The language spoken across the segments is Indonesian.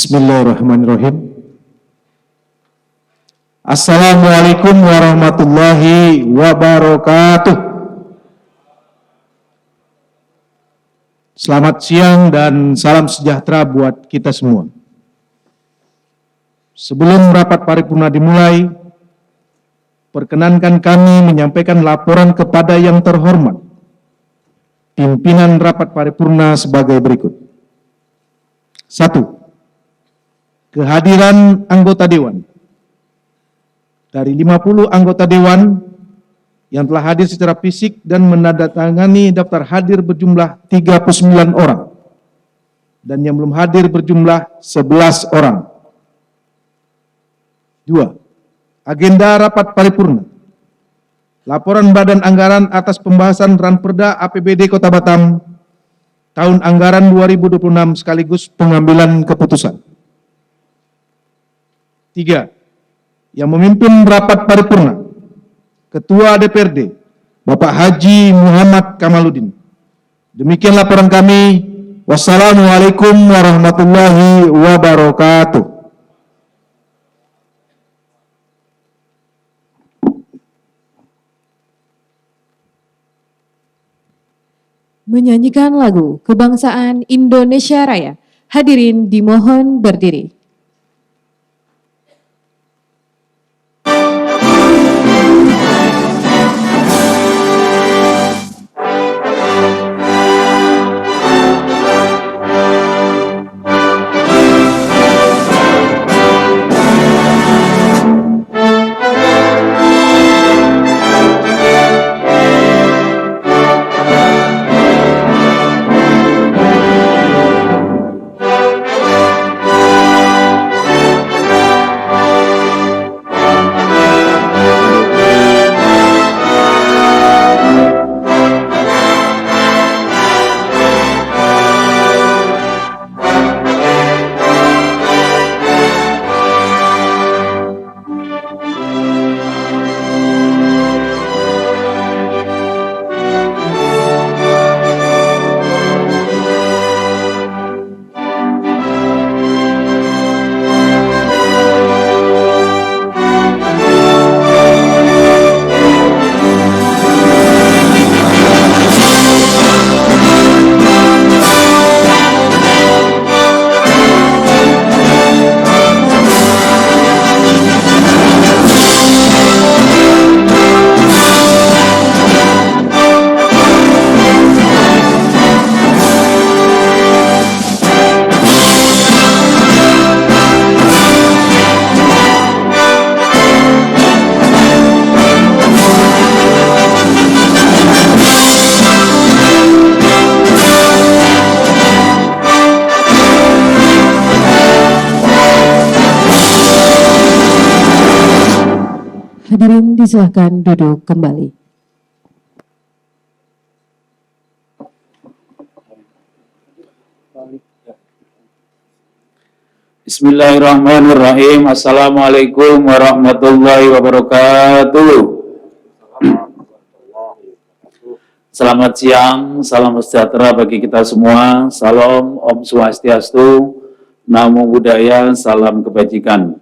Bismillahirrahmanirrahim. Assalamualaikum warahmatullahi wabarakatuh. Selamat siang dan salam sejahtera buat kita semua. Sebelum rapat paripurna dimulai, perkenankan kami menyampaikan laporan kepada yang terhormat pimpinan rapat paripurna sebagai berikut. 1. Kehadiran anggota Dewan. Dari 50 anggota Dewan yang telah hadir secara fisik dan menandatangani daftar hadir berjumlah 39 orang. Dan yang belum hadir berjumlah 11 orang. 2. Agenda rapat paripurna. Laporan Badan Anggaran atas pembahasan Ranperda APBD Kota Batam tahun anggaran 2026 sekaligus pengambilan keputusan. 3. Yang memimpin rapat paripurna, Ketua DPRD, Bapak Haji Muhammad Kamaludin. Demikian laporan kami. Wassalamualaikum warahmatullahi wabarakatuh. Menyanyikan lagu Kebangsaan Indonesia Raya. Hadirin dimohon berdiri. Hadirin disilakan duduk kembali. Bismillahirrahmanirrahim. Assalamualaikum warahmatullahi wabarakatuh. Selamat siang, salam sejahtera bagi kita semua. Salam Om Swastiastu, Namo Buddhaya, salam kebajikan.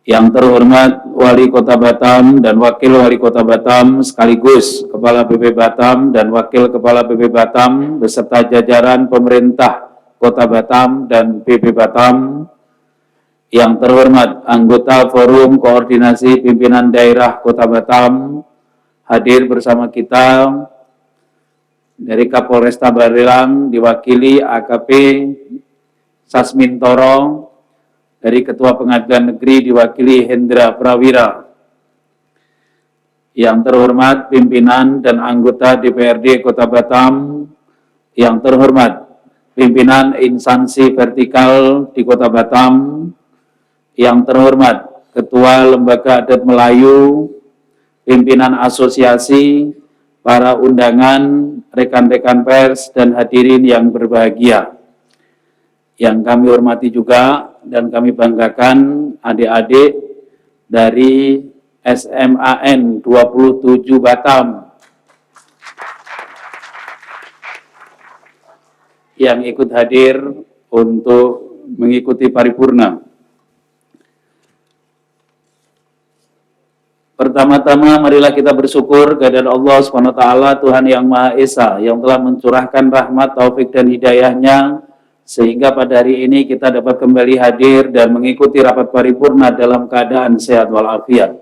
Yang terhormat Wali Kota Batam dan Wakil Wali Kota Batam sekaligus Kepala BP Batam dan Wakil Kepala BP Batam beserta jajaran pemerintah Kota Batam dan BP Batam. Yang terhormat anggota Forum Koordinasi Pimpinan Daerah Kota Batam hadir bersama kita dari Kapolresta Barelang diwakili AKP Sasmintoro. Dari Ketua Pengadilan Negeri diwakili Hendra Prawira. Yang terhormat pimpinan dan anggota DPRD Kota Batam. Yang terhormat pimpinan instansi vertikal di Kota Batam. Yang terhormat Ketua Lembaga Adat Melayu, pimpinan asosiasi, para undangan, rekan-rekan pers, dan hadirin yang berbahagia. Yang kami hormati juga dan kami banggakan adik-adik dari SMAN 27 Batam yang ikut hadir untuk mengikuti paripurna. Pertama-tama marilah kita bersyukur kehadirat Allah SWT, Tuhan yang Maha Esa, yang telah mencurahkan rahmat, taufik dan hidayahnya, sehingga pada hari ini kita dapat kembali hadir dan mengikuti rapat paripurna dalam keadaan sehat walafiat.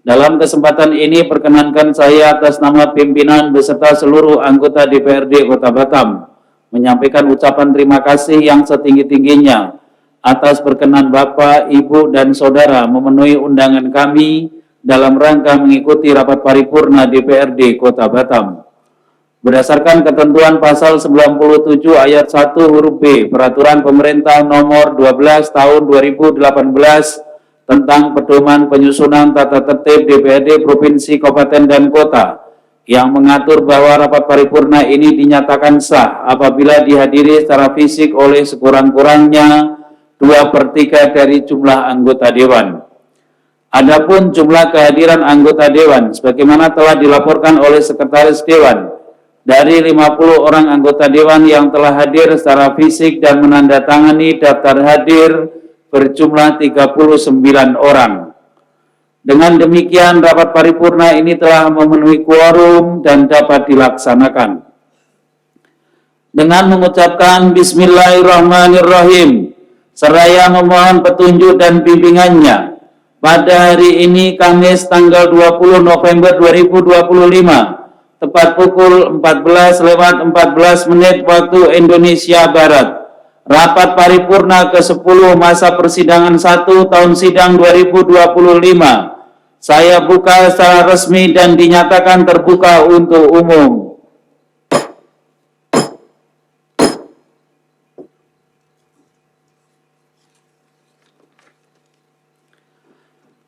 Dalam kesempatan ini perkenankan saya atas nama pimpinan beserta seluruh anggota DPRD Kota Batam menyampaikan ucapan terima kasih yang setinggi-tingginya atas berkenan Bapak, Ibu, dan Saudara memenuhi undangan kami dalam rangka mengikuti rapat paripurna DPRD Kota Batam. Berdasarkan ketentuan pasal 97 ayat 1 huruf B Peraturan Pemerintah Nomor 12 Tahun 2018 tentang pedoman penyusunan tata tertib DPRD Provinsi, Kabupaten, dan Kota yang mengatur bahwa rapat paripurna ini dinyatakan sah apabila dihadiri secara fisik oleh sekurang-kurangnya 2/3 dari jumlah anggota Dewan. Adapun jumlah kehadiran anggota Dewan sebagaimana telah dilaporkan oleh Sekretaris Dewan, dari 50 orang anggota Dewan yang telah hadir secara fisik dan menandatangani daftar hadir berjumlah 39 orang. Dengan demikian rapat paripurna ini telah memenuhi quorum dan dapat dilaksanakan. Dengan mengucapkan Bismillahirrahmanirrahim, seraya memohon petunjuk dan bimbingannya, pada hari ini Kamis tanggal 20 November 2025, tepat pukul 14:14 waktu Indonesia Barat, rapat paripurna ke-10 masa persidangan 1 tahun sidang 2025 saya buka secara resmi dan dinyatakan terbuka untuk umum.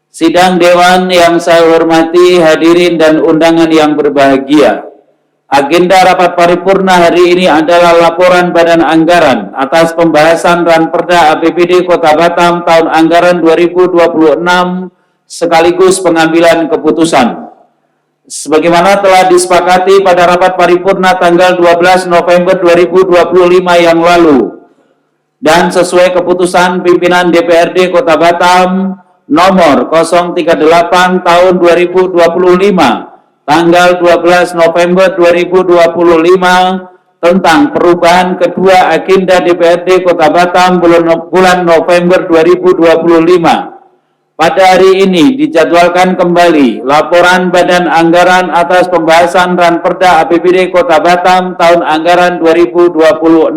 Sidang Dewan yang saya hormati, hadirin dan undangan yang berbahagia. Agenda rapat paripurna hari ini adalah laporan Badan Anggaran atas pembahasan Ranperda APBD Kota Batam tahun anggaran 2026 sekaligus pengambilan keputusan. Sebagaimana telah disepakati pada rapat paripurna tanggal 12 November 2025 yang lalu dan sesuai keputusan pimpinan DPRD Kota Batam nomor 038 tahun 2025 tanggal 12 November 2025 tentang perubahan kedua agenda DPRD Kota Batam bulan November 2025. Pada hari ini dijadwalkan kembali laporan Badan Anggaran atas pembahasan Ranperda APBD Kota Batam tahun anggaran 2026.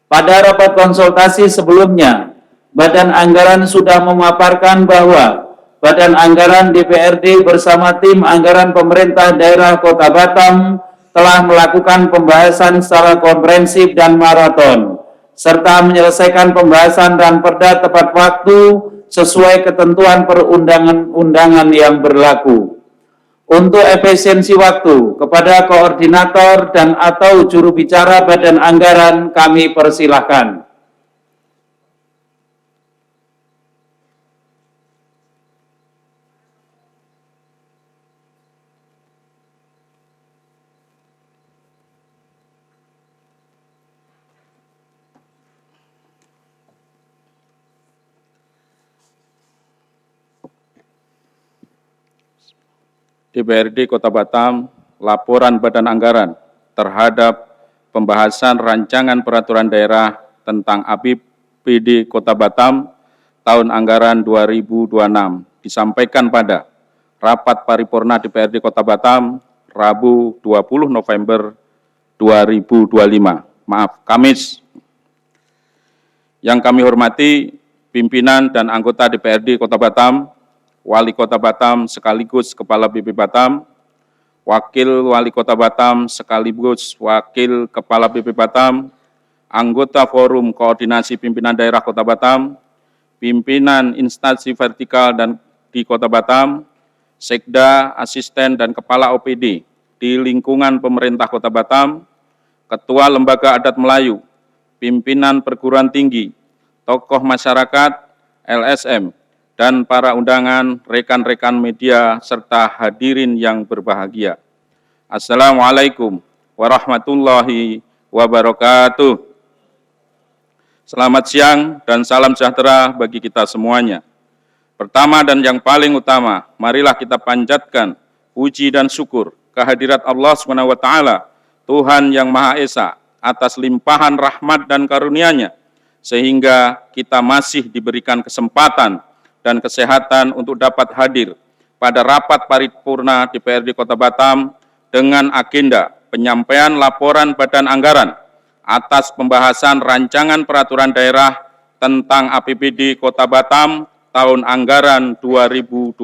Pada rapat konsultasi sebelumnya, Badan Anggaran sudah memaparkan bahwa Badan Anggaran DPRD bersama tim anggaran pemerintah daerah Kota Batam telah melakukan pembahasan secara komprehensif dan maraton, serta menyelesaikan pembahasan Ranperda tepat waktu sesuai ketentuan perundang-undangan yang berlaku. Untuk efisiensi waktu, kepada koordinator dan atau juru bicara Badan Anggaran kami persilahkan. DPRD Kota Batam, laporan Badan Anggaran terhadap pembahasan rancangan peraturan daerah tentang APBD Kota Batam tahun anggaran 2026 disampaikan pada rapat paripurna DPRD Kota Batam Rabu 20 November 2025. Kamis. Yang kami hormati pimpinan dan anggota DPRD Kota Batam, Wali Kota Batam sekaligus Kepala BP Batam, Wakil Wali Kota Batam sekaligus Wakil Kepala BP Batam, anggota Forum Koordinasi Pimpinan Daerah Kota Batam, pimpinan instansi vertikal dan di Kota Batam, Sekda, Asisten dan Kepala OPD di lingkungan pemerintah Kota Batam, Ketua Lembaga Adat Melayu, pimpinan perguruan tinggi, tokoh masyarakat, LSM, dan para undangan, rekan-rekan media, serta hadirin yang berbahagia. Assalamualaikum warahmatullahi wabarakatuh. Selamat siang dan salam sejahtera bagi kita semuanya. Pertama dan yang paling utama, marilah kita panjatkan puji dan syukur kehadirat Allah SWT, Tuhan yang Maha Esa, atas limpahan rahmat dan karunia-Nya, sehingga kita masih diberikan kesempatan dan kesehatan untuk dapat hadir pada rapat paripurna DPRD Kota Batam dengan agenda penyampaian laporan Badan Anggaran atas pembahasan rancangan peraturan daerah tentang APBD Kota Batam tahun anggaran 2026.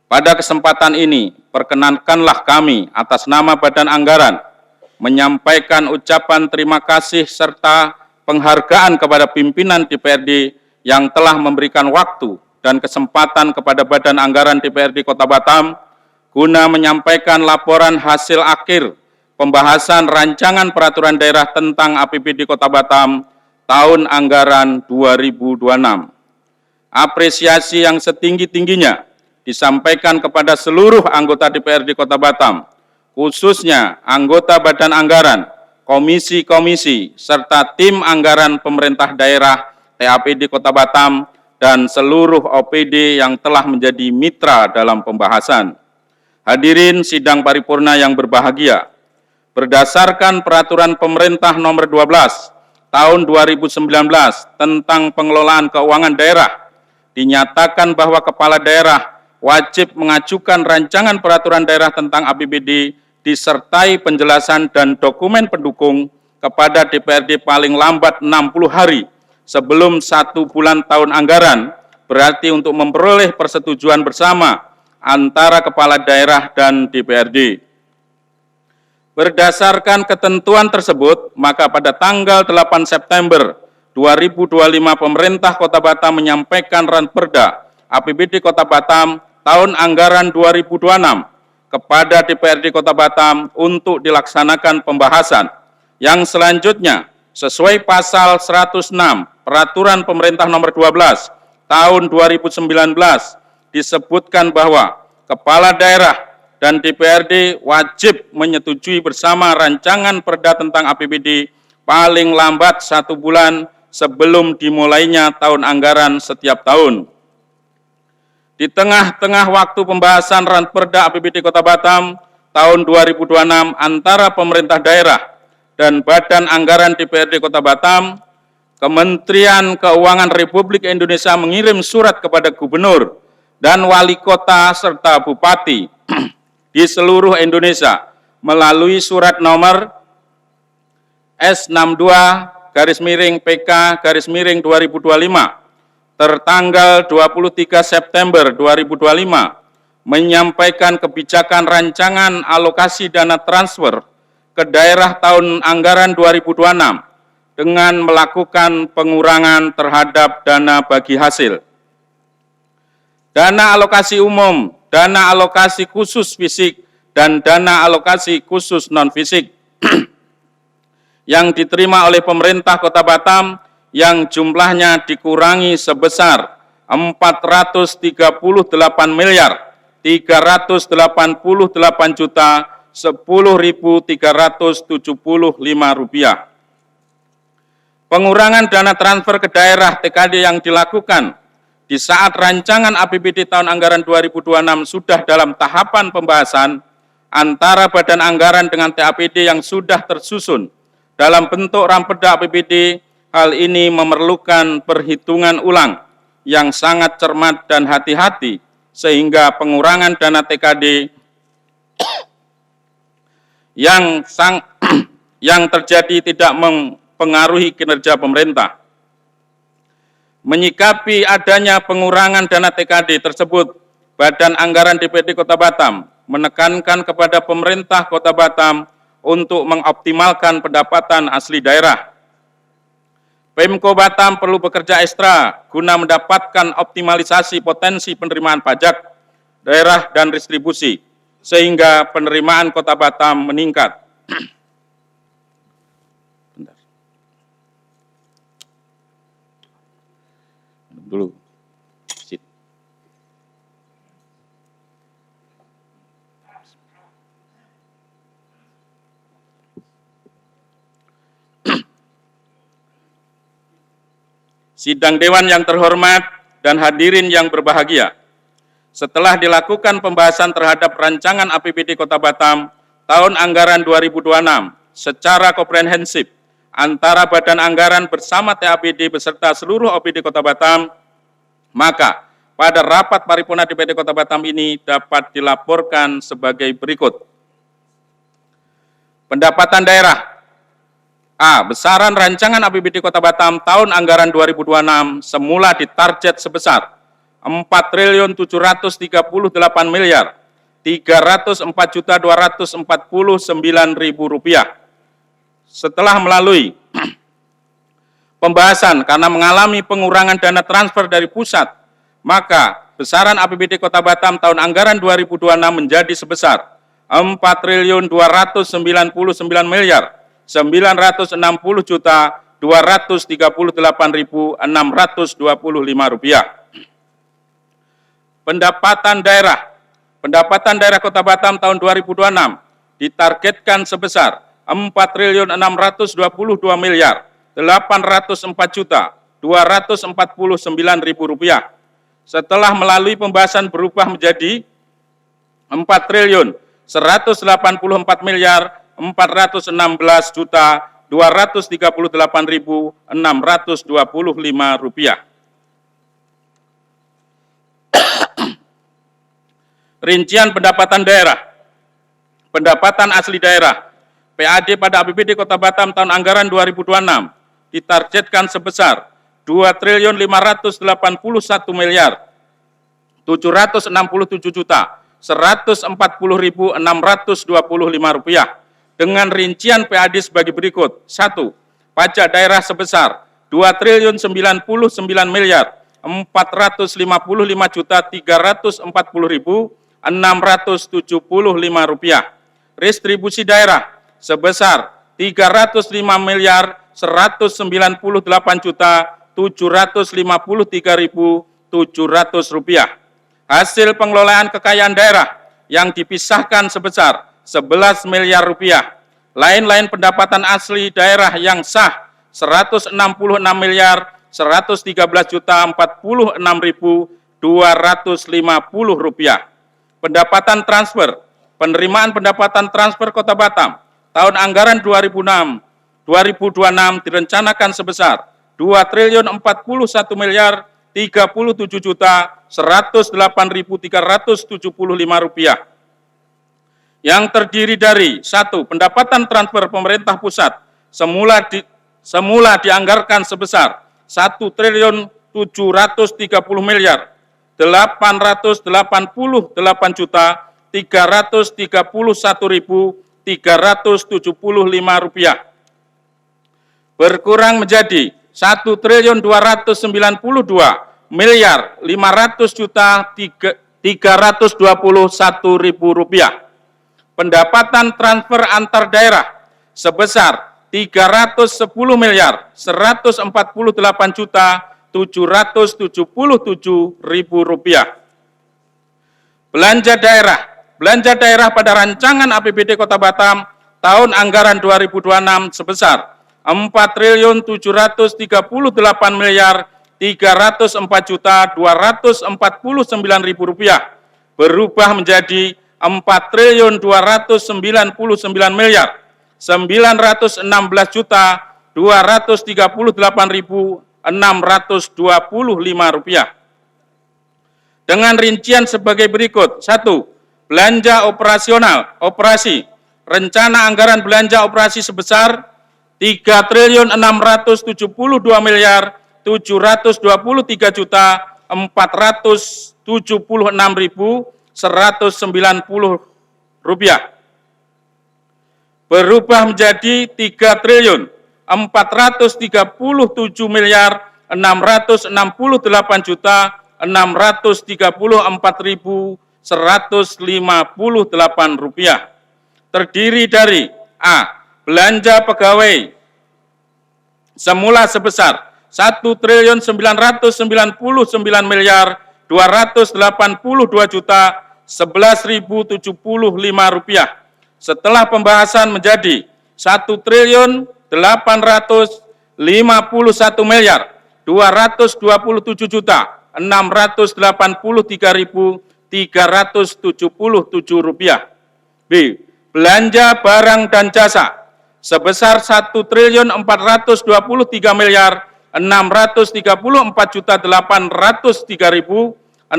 Pada kesempatan ini, perkenankanlah kami atas nama Badan Anggaran menyampaikan ucapan terima kasih serta penghargaan kepada pimpinan DPRD yang telah memberikan waktu dan kesempatan kepada Badan Anggaran DPRD Kota Batam guna menyampaikan laporan hasil akhir pembahasan rancangan peraturan daerah tentang APBD Kota Batam tahun anggaran 2026. Apresiasi yang setinggi-tingginya disampaikan kepada seluruh anggota DPRD Kota Batam, khususnya anggota Badan Anggaran, komisi-komisi, serta tim anggaran pemerintah daerah TAPD Kota Batam, dan seluruh OPD yang telah menjadi mitra dalam pembahasan. Hadirin sidang paripurna yang berbahagia, berdasarkan Peraturan Pemerintah Nomor 12 Tahun 2019 tentang pengelolaan keuangan daerah, dinyatakan bahwa kepala daerah wajib mengajukan rancangan peraturan daerah tentang APBD disertai penjelasan dan dokumen pendukung kepada DPRD paling lambat 60 hari sebelum 1 bulan tahun anggaran, berarti untuk memperoleh persetujuan bersama antara kepala daerah dan DPRD. Berdasarkan ketentuan tersebut, maka pada tanggal 8 September 2025 pemerintah Kota Batam menyampaikan Ranperda APBD Kota Batam tahun anggaran 2026 kepada DPRD Kota Batam untuk dilaksanakan pembahasan. Yang selanjutnya, sesuai pasal 106 Peraturan Pemerintah Nomor 12 Tahun 2019 disebutkan bahwa kepala daerah dan DPRD wajib menyetujui bersama rancangan perda tentang APBD paling lambat 1 bulan sebelum dimulainya tahun anggaran setiap tahun. Di tengah-tengah waktu pembahasan Ranperda APBD Kota Batam tahun 2026 antara pemerintah daerah dan Badan Anggaran DPRD Kota Batam, Kementerian Keuangan Republik Indonesia mengirim surat kepada Gubernur dan Wali Kota serta Bupati di seluruh Indonesia melalui surat nomor S62-PK-2025 tertanggal 23 September 2025 menyampaikan kebijakan rancangan alokasi dana transfer ke daerah tahun anggaran 2026 dengan melakukan pengurangan terhadap dana bagi hasil. Dana alokasi umum, dana alokasi khusus fisik, dan dana alokasi khusus non-fisik yang diterima oleh pemerintah Kota Batam yang jumlahnya dikurangi sebesar 438.388.10.375 rupiah. Pengurangan dana transfer ke daerah TKD yang dilakukan di saat rancangan APBD tahun anggaran 2026 sudah dalam tahapan pembahasan antara Badan Anggaran dengan TAPD yang sudah tersusun dalam bentuk Ranperda APBD, hal ini memerlukan perhitungan ulang yang sangat cermat dan hati-hati sehingga pengurangan dana TKD yang terjadi tidak mempengaruhi kinerja pemerintah. Menyikapi adanya pengurangan dana TKD tersebut, Badan Anggaran DPRD Kota Batam menekankan kepada pemerintah Kota Batam untuk mengoptimalkan pendapatan asli daerah. Pemko Batam perlu bekerja ekstra guna mendapatkan optimalisasi potensi penerimaan pajak daerah dan distribusi, sehingga penerimaan Kota Batam meningkat. Dulu. Sit. sidang dewan yang terhormat, dan hadirin yang berbahagia. Setelah dilakukan pembahasan terhadap rancangan APBD Kota Batam tahun anggaran 2026 secara komprehensif antara Badan Anggaran bersama TAPD beserta seluruh OPD Kota Batam, maka pada rapat paripurna DPD Kota Batam ini dapat dilaporkan sebagai berikut. Pendapatan daerah. A. Besaran rancangan APBD Kota Batam tahun anggaran 2026 semula ditarget sebesar Rp4.304.304.249.000. Setelah melalui pembahasan karena mengalami pengurangan dana transfer dari pusat, maka besaran APBD Kota Batam tahun anggaran 2026 menjadi sebesar Rp4.299.930.238.625. Pendapatan daerah. Pendapatan daerah Kota Batam tahun 2026 ditargetkan sebesar Rp4.624.804.249.000. Setelah melalui pembahasan berubah menjadi Rp4.184.416.238.625. Rincian pendapatan daerah. Pendapatan asli daerah. PAD pada APBD Kota Batam tahun anggaran 2026 ditargetkan sebesar Rp2.587.140.625 dengan rincian PAD sebagai berikut. 1. Pajak daerah sebesar Rp2.099.455.340.675. Restribusi daerah sebesar Rp398.198.753.700. Hasil pengelolaan kekayaan daerah yang dipisahkan sebesar Rp11 miliar. Lain-lain pendapatan asli daerah yang sah Rp166.113.046.250. Pendapatan transfer. Penerimaan pendapatan transfer Kota Batam tahun anggaran 2026 direncanakan sebesar Rp2.041.037.108.375 yang terdiri dari 1. Pendapatan transfer pemerintah pusat semula dianggarkan sebesar Rp1.738.331.375 berkurang menjadi Rp1.292.500.321.000. Pendapatan transfer antar daerah sebesar Rp348.148.777.000. Belanja daerah. Belanja daerah pada rancangan APBD Kota Batam tahun anggaran 2026 sebesar Rp4.738.304.249.000 berubah menjadi Rp4.999.938.625 dengan rincian sebagai berikut. 1. Belanja operasional, operasi. Rencana anggaran belanja operasi sebesar Rp3.673.2millar.723.476.190 berubah menjadi Rp3.437.668.158.158. Terdiri dari A. Belanja pegawai semula sebesar Rp1.999.282.011.075 setelah pembahasan menjadi Rp222.683.377. B. Belanja barang dan jasa sebesar Rp1.423.634.803.660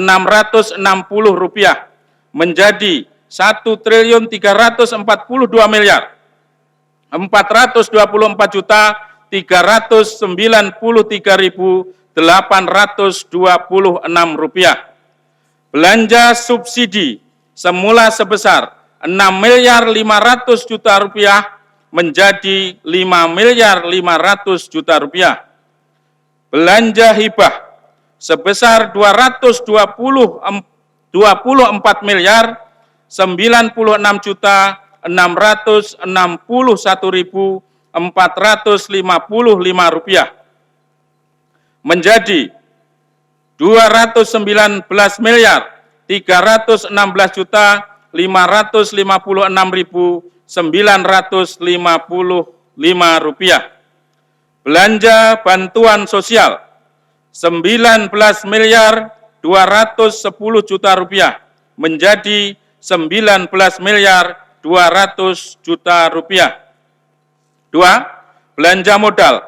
menjadi Rp1.424.393.826. Belanja subsidi semula sebesar Rp6.500.000.000 menjadi Rp5.500.000.000. Belanja hibah sebesar Rp240.661.455 menjadi Rp219.316.955.955. Belanja bantuan sosial Rp19.210.000.000 menjadi Rp19.200.000.000. 2. Belanja modal.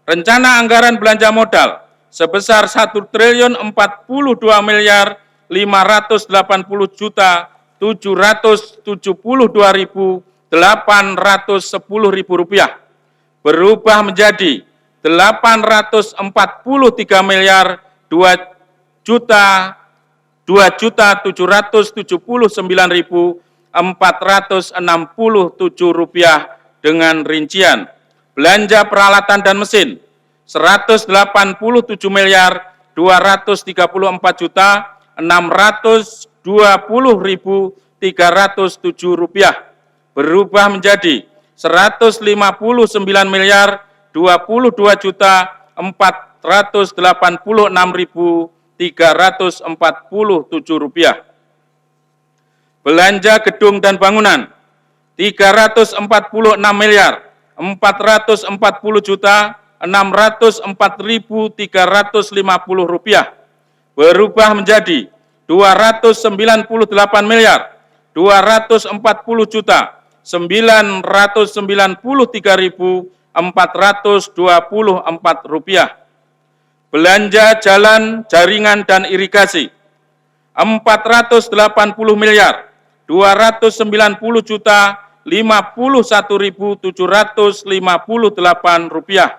Rencana anggaran belanja modal sebesar Rp1.550.772.810.000 berubah menjadi Rp843.279.467 dengan rincian belanja peralatan dan mesin Rp187.234.620.307 berubah menjadi Rp159.022.486.347. Belanja gedung dan bangunan Rp340.640.604.350 berubah menjadi Rp298.240.993.424. Belanja jalan, jaringan, dan irigasi Rp480.291.051.758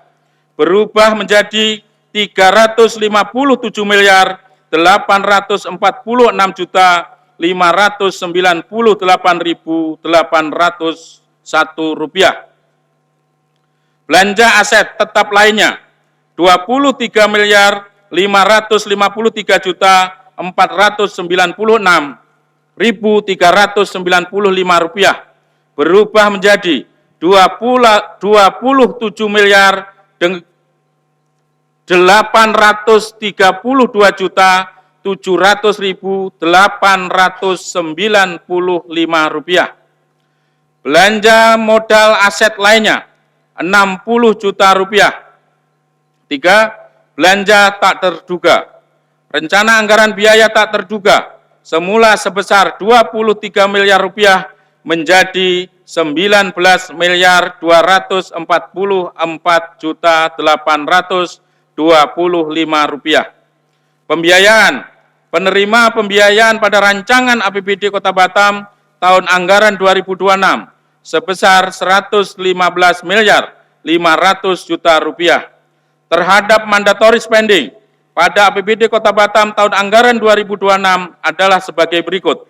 berubah menjadi Rp357.848.801. Belanja aset tetap lainnya Rp23.553.496.395 berubah menjadi Rp27.832.700.895. Belanja modal aset lainnya Rp60 juta. 3. Belanja tak terduga. Rencana anggaran biaya tak terduga semula sebesar Rp23 miliar menjadi Rp19.244.825. Pembiayaan. Penerima pembiayaan pada rancangan APBD Kota Batam tahun anggaran 2026 sebesar Rp11.500.000.000. Terhadap mandatory spending pada APBD Kota Batam tahun anggaran 2026 adalah sebagai berikut.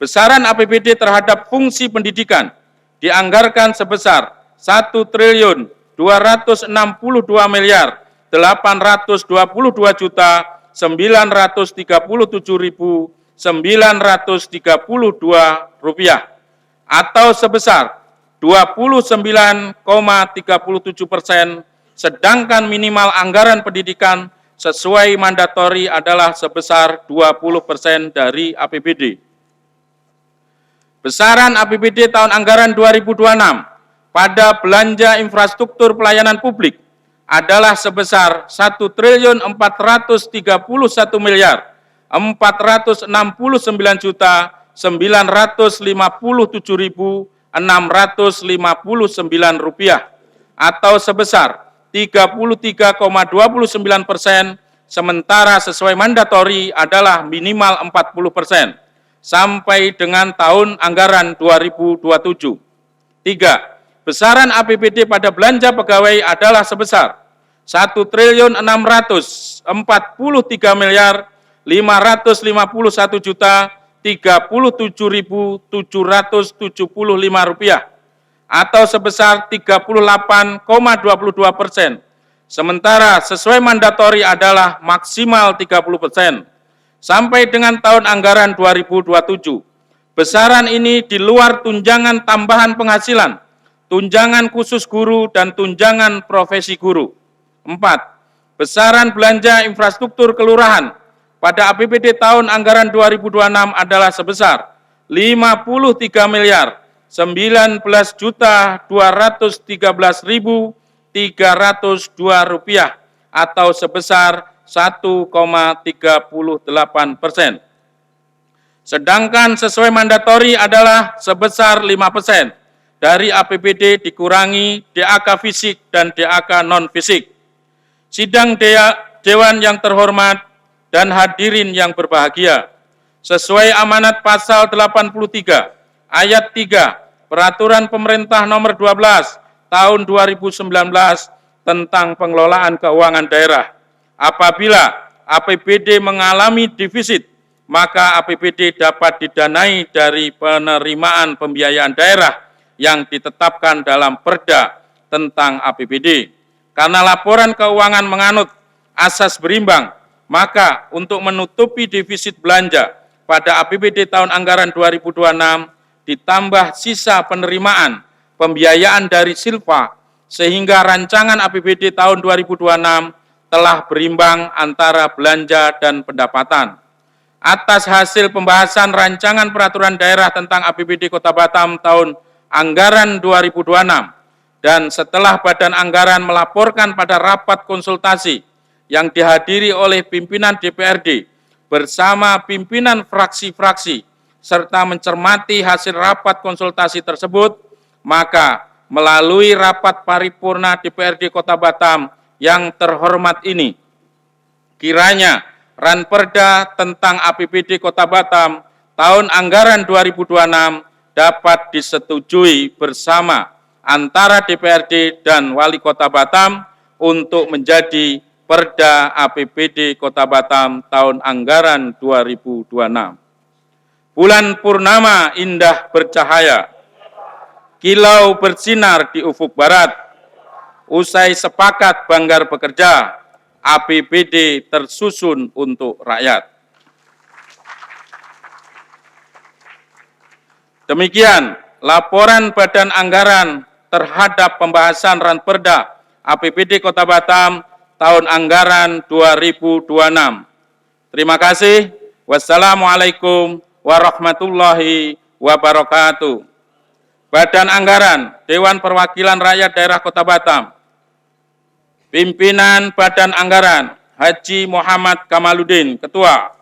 Besaran APBD terhadap fungsi pendidikan dianggarkan sebesar Rp1.262.937.932 atau sebesar 29,37%, sedangkan minimal anggaran pendidikan sesuai mandatori adalah sebesar 20% dari APBD. Besaran APBD tahun anggaran 2026 pada belanja infrastruktur pelayanan publik adalah sebesar 1.439.957.659 rupiah atau sebesar 33,29%, sementara sesuai mandatori adalah minimal 40% sampai dengan tahun anggaran 2027. 3. Besaran APBD pada belanja pegawai adalah sebesar 1.643.551.037.775 rupiah atau sebesar 38,22%, sementara sesuai mandatori adalah maksimal 30%. Sampai dengan tahun anggaran 2027, besaran ini di luar tunjangan tambahan penghasilan, tunjangan khusus guru, dan tunjangan profesi guru. 4. Besaran belanja infrastruktur kelurahan pada APBD tahun anggaran 2026 adalah sebesar 53.019.213.302 rupiah atau sebesar 1,38%. Sedangkan sesuai mandatori adalah sebesar 5% dari APBD dikurangi DAK fisik dan DAK non-fisik. Sidang Dewan yang terhormat dan hadirin yang berbahagia, sesuai amanat pasal 83 ayat 3 Peraturan Pemerintah Nomor 12 Tahun 2019 tentang pengelolaan keuangan daerah, apabila APBD mengalami defisit, maka APBD dapat didanai dari penerimaan pembiayaan daerah yang ditetapkan dalam Perda tentang APBD. Karena laporan keuangan menganut asas berimbang, maka untuk menutupi defisit belanja pada APBD tahun anggaran 2026 ditambah sisa penerimaan pembiayaan dari Silfa, sehingga rancangan APBD tahun 2026 telah berimbang antara belanja dan pendapatan. Atas hasil pembahasan rancangan peraturan daerah tentang APBD Kota Batam tahun anggaran 2026, dan setelah Badan Anggaran melaporkan pada rapat konsultasi yang dihadiri oleh pimpinan DPRD bersama pimpinan fraksi-fraksi, serta mencermati hasil rapat konsultasi tersebut, maka melalui rapat paripurna DPRD Kota Batam yang terhormat ini, kiranya Ranperda tentang APBD Kota Batam tahun anggaran 2026 dapat disetujui bersama antara DPRD dan Wali Kota Batam untuk menjadi Perda APBD Kota Batam tahun anggaran 2026. Bulan purnama indah bercahaya, kilau bersinar di ufuk barat, usai sepakat banggar bekerja, APBD tersusun untuk rakyat. Demikian laporan Badan Anggaran terhadap pembahasan Ranperda APBD Kota Batam tahun anggaran 2026. Terima kasih. Wassalamualaikum warahmatullahi wabarakatuh. Badan Anggaran Dewan Perwakilan Rakyat Daerah Kota Batam. Pimpinan Badan Anggaran Haji Muhammad Kamaluddin, Ketua.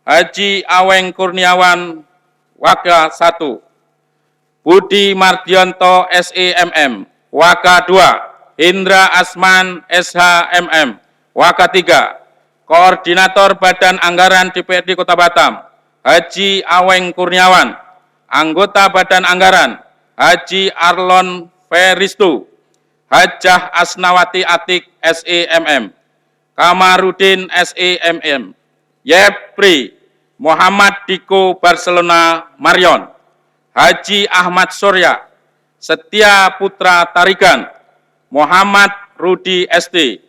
Haji Aweng Kurniawan, Waka 1. Budi Mardionto SEMM, Waka 2, Indra Asman SHMM, Waka 3, Koordinator Badan Anggaran DPRD Kota Batam, Haji Aweng Kurniawan, Anggota Badan Anggaran, Haji Arlon Feristu, Hajah Asnawati Atik SEMM, Kamarudin SEMM, Yepri, Muhammad Diko Barcelona Marion, Haji Ahmad Surya, Setia Putra Tarigan, Muhammad Rudi ST,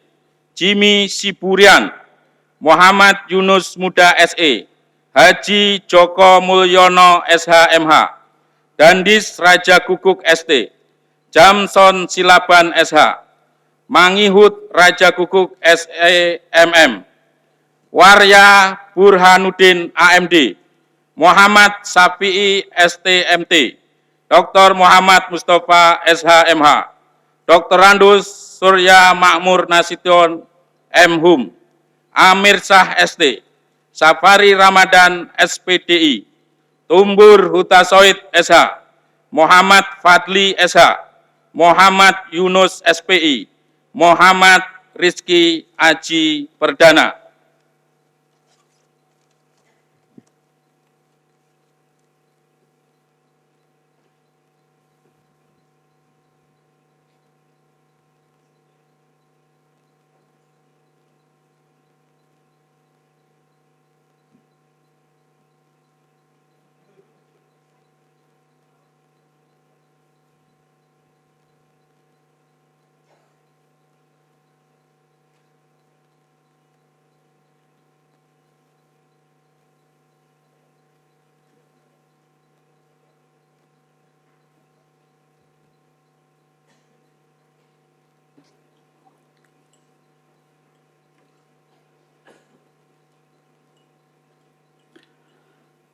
Jimmy Siburian, Muhammad Yunus Muda SE, Haji Joko Mulyono SHMH, Dandis Raja Guguk ST, Jamson Silaban SH, Mangihut Raja Guguk SEMM, Warya Burhanuddin AMD, Muhammad Safi'i STMT, Dr. Muhammad Mustafa SHMH, Dr. Randus Surya Makmur Nasution M.Hum, Amir Shah SD, Safari Ramadan SPDI, Tumbur Hutasoid SH, Muhammad Fadli SH, Muhammad Yunus SPI, Muhammad Rizky Aji Perdana.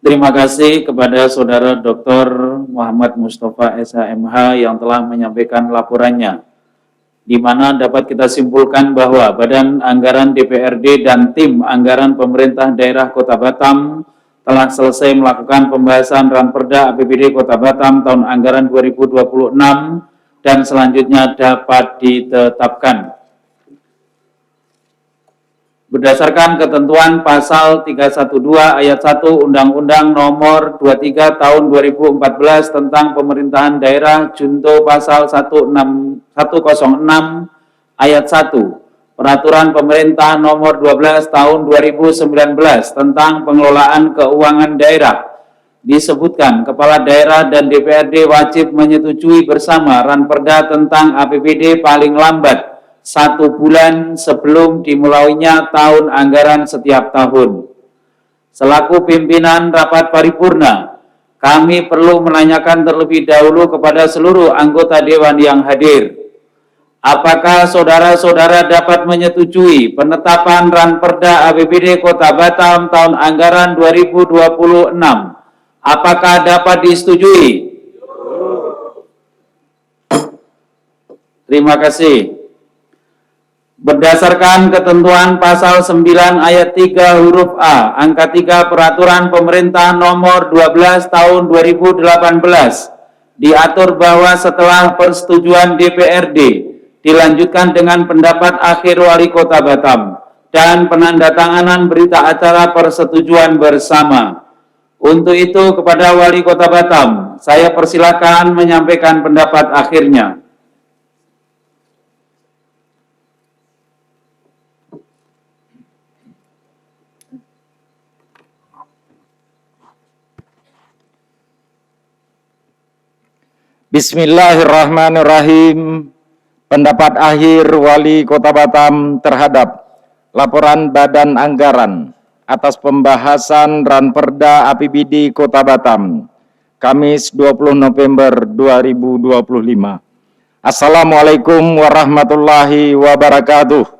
Terima kasih kepada Saudara Dr. Muhammad Mustafa SHMH yang telah menyampaikan laporannya, di mana dapat kita simpulkan bahwa Badan Anggaran DPRD dan Tim Anggaran Pemerintah Daerah Kota Batam telah selesai melakukan pembahasan Ranperda APBD Kota Batam tahun anggaran 2026 dan selanjutnya dapat ditetapkan. Berdasarkan ketentuan pasal 312 ayat 1 Undang-Undang Nomor 23 Tahun 2014 tentang Pemerintahan Daerah junto pasal 106 ayat 1 Peraturan Pemerintah Nomor 12 Tahun 2019 tentang Pengelolaan Keuangan Daerah, disebutkan Kepala Daerah dan DPRD wajib menyetujui bersama Ranperda tentang APBD paling lambat 1 bulan sebelum dimulainya tahun anggaran setiap tahun. Selaku pimpinan rapat paripurna, kami perlu menanyakan terlebih dahulu kepada seluruh anggota Dewan yang hadir. Apakah saudara-saudara dapat menyetujui penetapan Ranperda APBD Kota Batam tahun anggaran 2026? Apakah dapat disetujui? Terima kasih. Berdasarkan ketentuan pasal 9 ayat 3 huruf A, angka 3 Peraturan Pemerintah Nomor 12 Tahun 2018, diatur bahwa setelah persetujuan DPRD, dilanjutkan dengan pendapat akhir Wali Kota Batam, dan penandatanganan berita acara persetujuan bersama. Untuk itu, kepada Wali Kota Batam, saya persilakan menyampaikan pendapat akhirnya. Bismillahirrahmanirrahim. Pendapat akhir Wali Kota Batam terhadap laporan Badan Anggaran atas pembahasan Ranperda APBD Kota Batam, Kamis 20 November 2025. Assalamualaikum warahmatullahi wabarakatuh.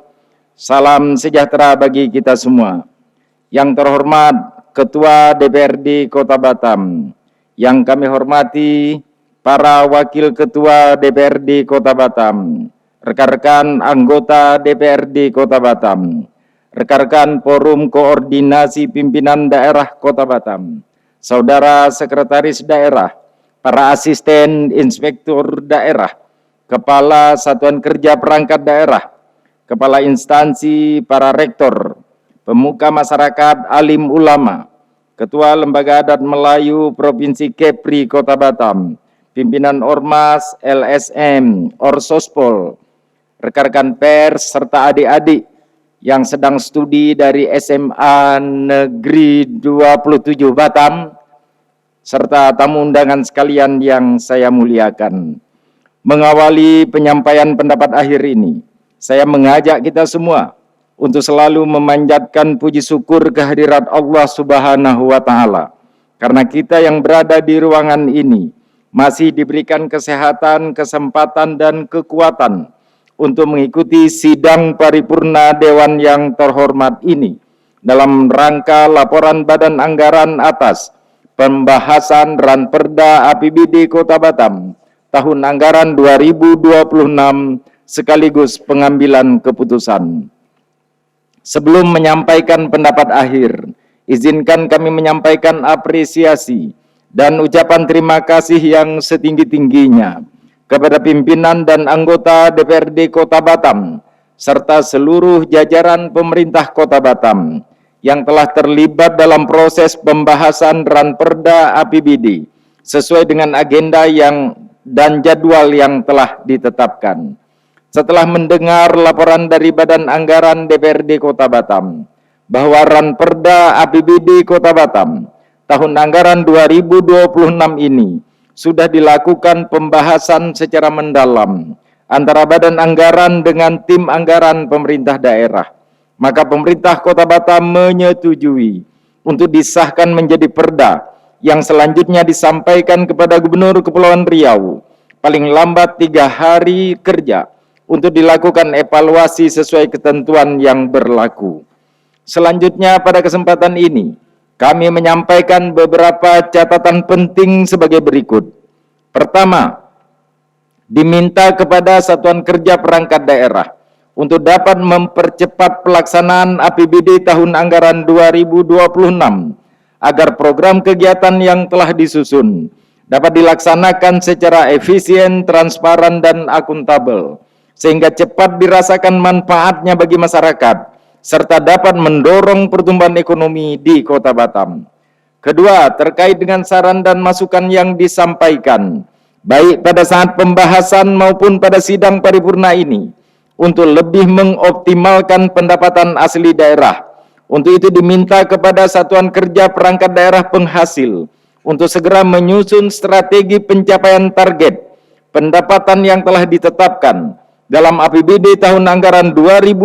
Salam sejahtera bagi kita semua. Yang terhormat Ketua DPRD Kota Batam, yang kami hormati para Wakil Ketua DPRD Kota Batam, rekan-rekan anggota DPRD Kota Batam, rekan-rekan Forum Koordinasi Pimpinan Daerah Kota Batam, Saudara Sekretaris Daerah, para asisten inspektur daerah, Kepala Satuan Kerja Perangkat Daerah, Kepala Instansi, para rektor, pemuka masyarakat, alim ulama, Ketua Lembaga Adat Melayu Provinsi Kepri Kota Batam, pimpinan Ormas, LSM, Orsospol, rekan-rekan pers, serta adik-adik yang sedang studi dari SMA Negeri 27 Batam, serta tamu undangan sekalian yang saya muliakan. Mengawali penyampaian pendapat akhir ini, saya mengajak kita semua untuk selalu memanjatkan puji syukur kehadirat Allah Subhanahu wa Ta'ala, karena kita yang berada di ruangan ini masih diberikan kesehatan, kesempatan, dan kekuatan untuk mengikuti sidang paripurna Dewan yang terhormat ini dalam rangka laporan Badan Anggaran atas pembahasan Ranperda APBD Kota Batam tahun anggaran 2026 sekaligus pengambilan keputusan. Sebelum menyampaikan pendapat akhir, izinkan kami menyampaikan apresiasi dan ucapan terima kasih yang setinggi-tingginya kepada pimpinan dan anggota DPRD Kota Batam, serta seluruh jajaran pemerintah Kota Batam yang telah terlibat dalam proses pembahasan Ranperda APBD sesuai dengan agenda dan jadwal yang telah ditetapkan. Setelah mendengar laporan dari Badan Anggaran DPRD Kota Batam bahwa Ranperda APBD Kota Batam tahun anggaran 2026 ini sudah dilakukan pembahasan secara mendalam antara Badan Anggaran dengan tim anggaran pemerintah daerah, maka pemerintah Kota Batam menyetujui untuk disahkan menjadi perda yang selanjutnya disampaikan kepada Gubernur Kepulauan Riau paling lambat 3 hari kerja untuk dilakukan evaluasi sesuai ketentuan yang berlaku. Selanjutnya pada kesempatan ini, kami menyampaikan beberapa catatan penting sebagai berikut. Pertama, diminta kepada Satuan Kerja Perangkat Daerah untuk dapat mempercepat pelaksanaan APBD tahun anggaran 2026 agar program kegiatan yang telah disusun dapat dilaksanakan secara efisien, transparan, dan akuntabel, sehingga cepat dirasakan manfaatnya bagi masyarakat, serta dapat mendorong pertumbuhan ekonomi di Kota Batam. Kedua, terkait dengan saran dan masukan yang disampaikan, baik pada saat pembahasan maupun pada sidang paripurna ini, untuk lebih mengoptimalkan pendapatan asli daerah. Untuk itu diminta kepada Satuan Kerja Perangkat Daerah Penghasil untuk segera menyusun strategi pencapaian target pendapatan yang telah ditetapkan dalam APBD tahun anggaran 2026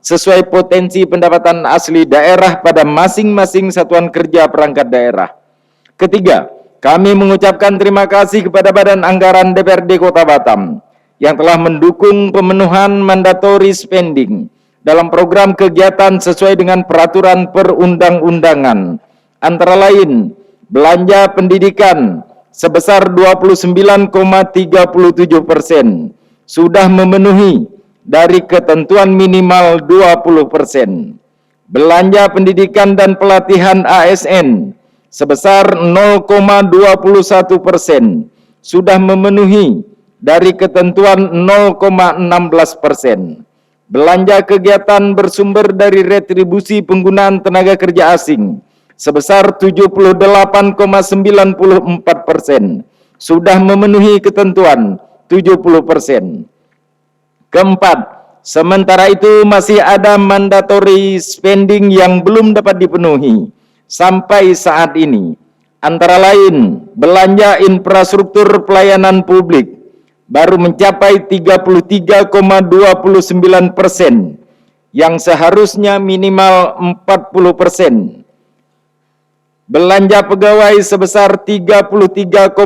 sesuai potensi pendapatan asli daerah pada masing-masing Satuan Kerja Perangkat Daerah. Ketiga, kami mengucapkan terima kasih kepada Badan Anggaran DPRD Kota Batam yang telah mendukung pemenuhan mandatory spending dalam program kegiatan sesuai dengan peraturan perundang-undangan, antara lain belanja pendidikan sebesar 29,37% sudah memenuhi dari ketentuan minimal 20%. Belanja pendidikan dan pelatihan ASN sebesar 0,21% sudah memenuhi dari ketentuan 0,16%. Belanja kegiatan bersumber dari retribusi penggunaan tenaga kerja asing sebesar 78,94% sudah memenuhi ketentuan 70%. Keempat, sementara itu masih ada mandatory spending yang belum dapat dipenuhi sampai saat ini. Antara lain, belanja infrastruktur pelayanan publik baru mencapai 33,29% yang seharusnya minimal 40%. Belanja pegawai sebesar 33,22%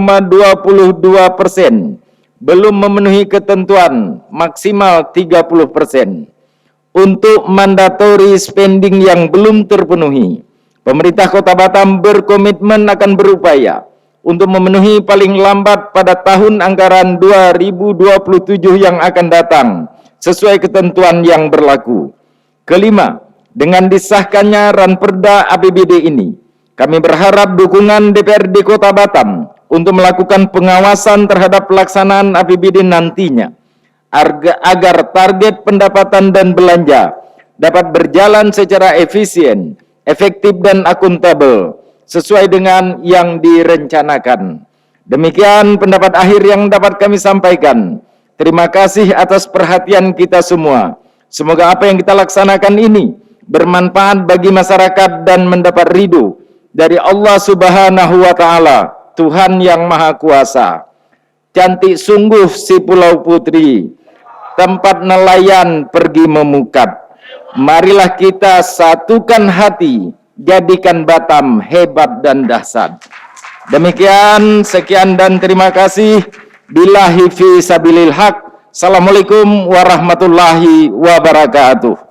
belum memenuhi ketentuan maksimal 30%. Untuk mandatory spending yang belum terpenuhi, pemerintah Kota Batam berkomitmen akan berupaya untuk memenuhi paling lambat pada tahun anggaran 2027 yang akan datang sesuai ketentuan yang berlaku. Kelima, dengan disahkannya Ranperda APBD ini, kami berharap dukungan DPRD Kota Batam untuk melakukan pengawasan terhadap pelaksanaan APBD nantinya agar target pendapatan dan belanja dapat berjalan secara efisien, efektif, dan akuntabel sesuai dengan yang direncanakan. Demikian pendapat akhir yang dapat kami sampaikan. Terima kasih atas perhatian kita semua. Semoga apa yang kita laksanakan ini bermanfaat bagi masyarakat dan mendapat ridho dari Allah Subhanahu wa Ta'ala, Tuhan yang Maha Kuasa. Cantik sungguh si Pulau Putri, tempat nelayan pergi memukat. Marilah kita satukan hati, jadikan Batam hebat dan dahsyat. Demikian, sekian dan terima kasih. Billahi fi sabilil haq. Assalamualaikum warahmatullahi wabarakatuh.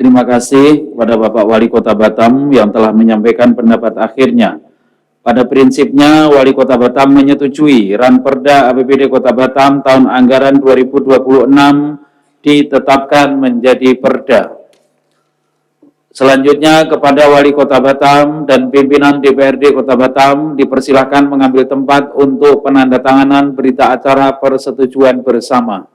Terima kasih kepada Bapak Wali Kota Batam yang telah menyampaikan pendapat akhirnya. Pada prinsipnya, Wali Kota Batam menyetujui Ranperda APBD Kota Batam tahun anggaran 2026 ditetapkan menjadi perda. Selanjutnya kepada Wali Kota Batam dan pimpinan DPRD Kota Batam dipersilahkan mengambil tempat untuk penandatanganan berita acara persetujuan bersama.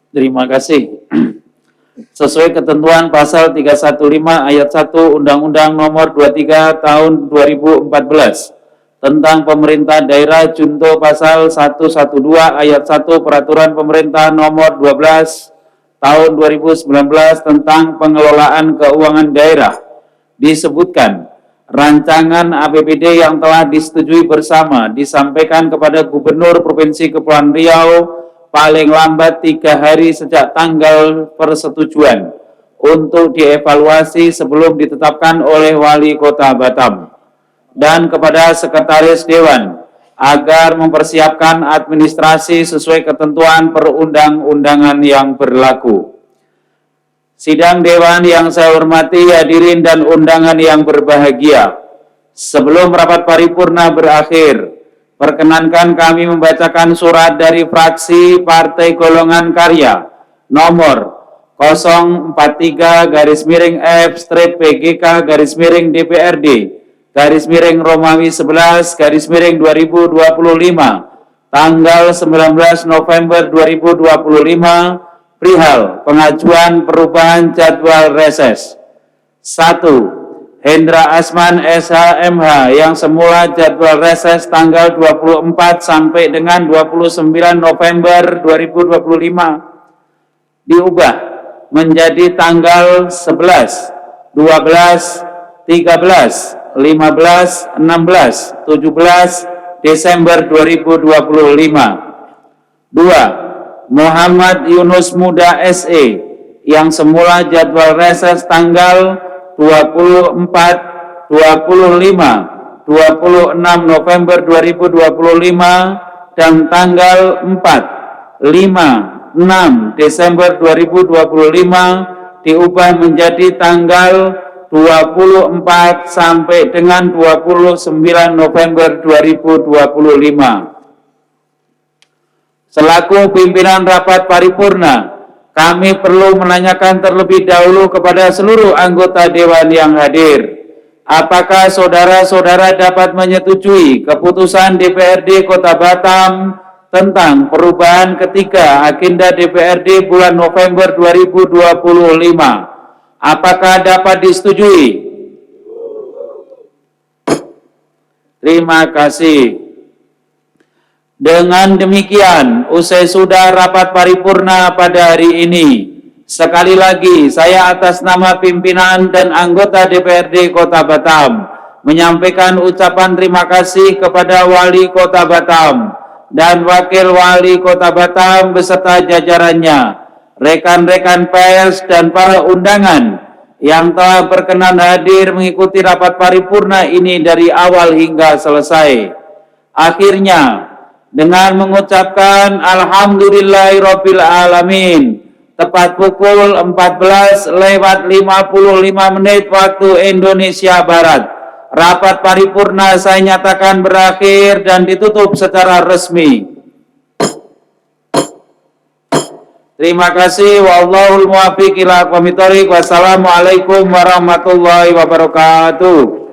Terima kasih. Sesuai ketentuan pasal 315 ayat 1 Undang-Undang Nomor 23 Tahun 2014 tentang Pemerintah Daerah junto pasal 112 ayat 1 Peraturan Pemerintah Nomor 12 Tahun 2019 tentang Pengelolaan Keuangan Daerah disebutkan rancangan APBD yang telah disetujui bersama disampaikan kepada Gubernur Provinsi Kepulauan Riau paling lambat 3 hari sejak tanggal persetujuan untuk dievaluasi sebelum ditetapkan oleh Wali Kota Batam, dan kepada Sekretaris Dewan agar mempersiapkan administrasi sesuai ketentuan perundang-undangan yang berlaku. Sidang Dewan yang saya hormati, hadirin dan undangan yang berbahagia, sebelum rapat paripurna berakhir, perkenankan kami membacakan surat dari fraksi Partai Golongan Karya nomor 043-F-PGK-DPRD /Romawi 11-2025 tanggal 19 November 2025 perihal pengajuan perubahan jadwal reses. 1. Hendra Asman SHMH yang semula jadwal reses tanggal 24 sampai dengan 29 November 2025 diubah menjadi tanggal 11, 12, 13, 15, 16, 17 Desember 2025. 2. Muhammad Yunus Muda SE yang semula jadwal reses tanggal 24, 25, 26 November 2025 dan tanggal 4, 5, 6 Desember 2025 diubah menjadi tanggal 24 sampai dengan 29 November 2025. Selaku pimpinan rapat paripurna, kami perlu menanyakan terlebih dahulu kepada seluruh anggota Dewan yang hadir. Apakah saudara-saudara dapat menyetujui keputusan DPRD Kota Batam tentang perubahan ketiga agenda DPRD bulan November 2025? Apakah dapat disetujui? Terima kasih. Dengan demikian, usai sudah rapat paripurna pada hari ini, sekali lagi saya atas nama pimpinan dan anggota DPRD Kota Batam menyampaikan ucapan terima kasih kepada Wali Kota Batam dan Wakil Wali Kota Batam beserta jajarannya, rekan-rekan pers dan para undangan yang telah berkenan hadir mengikuti rapat paripurna ini dari awal hingga selesai. Akhirnya, dengan mengucapkan Alhamdulillahirabbil alamin, tepat pukul 14:55 waktu Indonesia Barat, rapat paripurna saya nyatakan berakhir dan ditutup secara resmi. Terima kasih. Wallahul muwaffiq ila aqwamit thoriq. Wassalamualaikum warahmatullahi wabarakatuh.